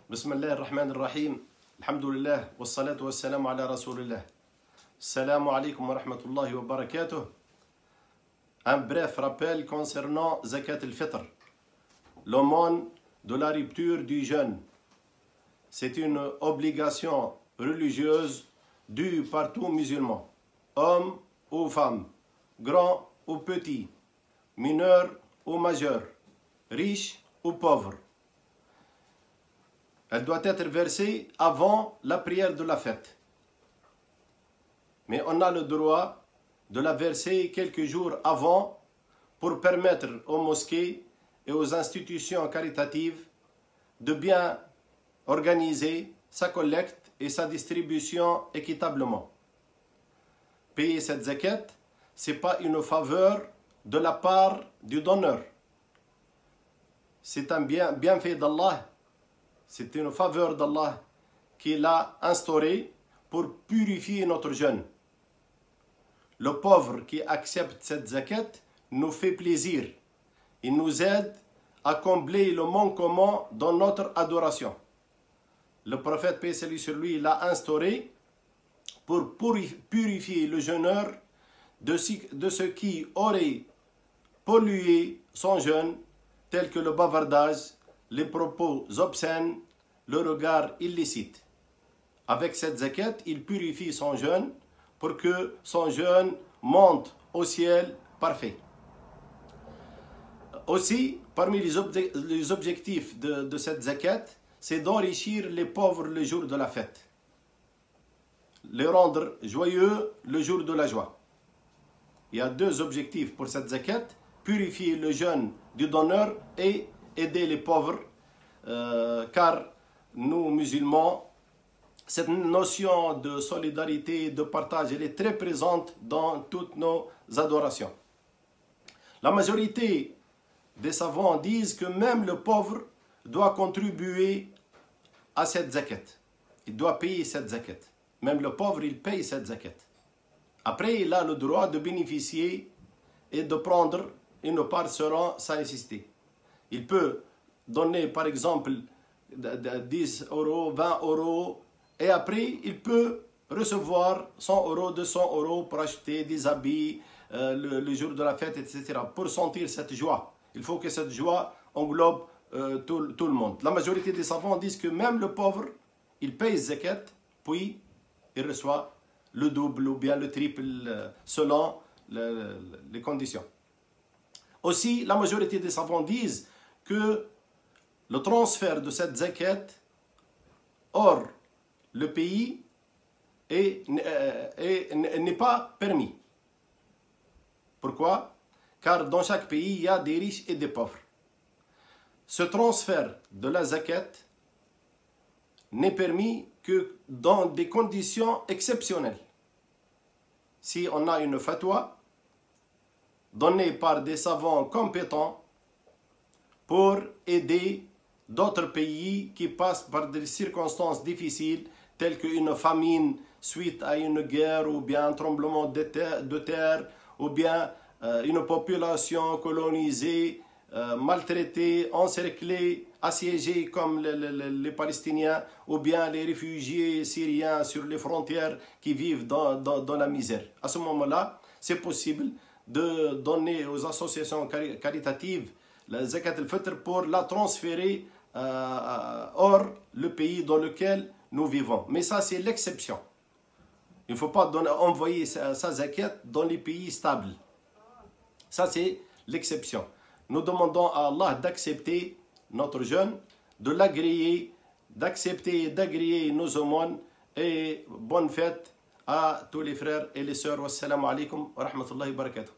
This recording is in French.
بسم الله الرحمن الرحيم. الحمد لله والصلاة والسلام على رسول الله. السلام عليكم ورحمة الله وبركاته. Un bref rappel concernant Zakat al-Fitr, l'aumône de la rupture du jeûne. C'est une obligation religieuse due par tout musulman, homme ou femme, grand ou petit, mineur ou majeur, riche ou pauvre. Elle doit être versée avant la prière de la fête. Mais on a le droit de la verser quelques jours avant pour permettre aux mosquées et aux institutions caritatives de bien organiser sa collecte et sa distribution équitablement. Payer cette zakat, ce n'est pas une faveur de la part du donneur. C'est un bienfait d'Allah. C'est une faveur d'Allah qu'il a instaurée pour purifier notre jeûne. Le pauvre qui accepte cette zakat nous fait plaisir. Il nous aide à combler le manquement dans notre adoration. Le prophète, paix et salut sur lui, l'a instauré pour purifier le jeûneur de ce qui aurait pollué son jeûne, tel que le bavardage, les propos obscènes, le regard illicite. Avec cette zakat, il purifie son jeûne pour que son jeûne monte au ciel parfait. Aussi, parmi les objectifs de cette zakat, c'est d'enrichir les pauvres le jour de la fête, les rendre joyeux le jour de la joie. Il y a deux objectifs pour cette zakat: purifier le jeûne du donneur et aider les pauvres, car nous, musulmans, cette notion de solidarité, de partage, elle est très présente dans toutes nos adorations. La majorité des savants disent que même le pauvre doit contribuer à cette zakat. Il doit payer cette zakat. Même le pauvre, il paye cette zakat. Après, il a le droit de bénéficier et de prendre une part selon sa nécessité. Il peut donner, par exemple, 10 euros, 20 euros, et après, il peut recevoir 100 euros, 200 euros pour acheter des habits le jour de la fête, etc. Pour sentir cette joie. Il faut que cette joie englobe tout le monde. La majorité des savants disent que même le pauvre, il paye zakat, puis il reçoit le double ou bien le triple selon les conditions. Aussi, la majorité des savants disent que le transfert de cette zakat hors le pays n'est pas permis. Pourquoi? Car dans chaque pays, il y a des riches et des pauvres. Ce transfert de la zakat n'est permis que dans des conditions exceptionnelles. Si on a une fatwa donnée par des savants compétents pour aider d'autres pays qui passent par des circonstances difficiles, telles qu'une famine suite à une guerre, ou bien un tremblement de terre, ou bien une population colonisée, maltraitée, encerclée, assiégée comme les Palestiniens, ou bien les réfugiés syriens sur les frontières qui vivent dans la misère. À ce moment-là, c'est possible de donner aux associations caritatives la zakat al-fitr pour la transférer hors le pays dans lequel nous vivons. Mais ça, c'est l'exception. Il ne faut pas envoyer sa zakat dans les pays stables. Ça, c'est l'exception. Nous demandons à Allah d'accepter notre jeûne, de l'agréer, d'accepter et d'agréer nos aumônes, et bonne fête à tous les frères et les sœurs. Wassalamu alaikum wa rahmatullahi wa barakatuh.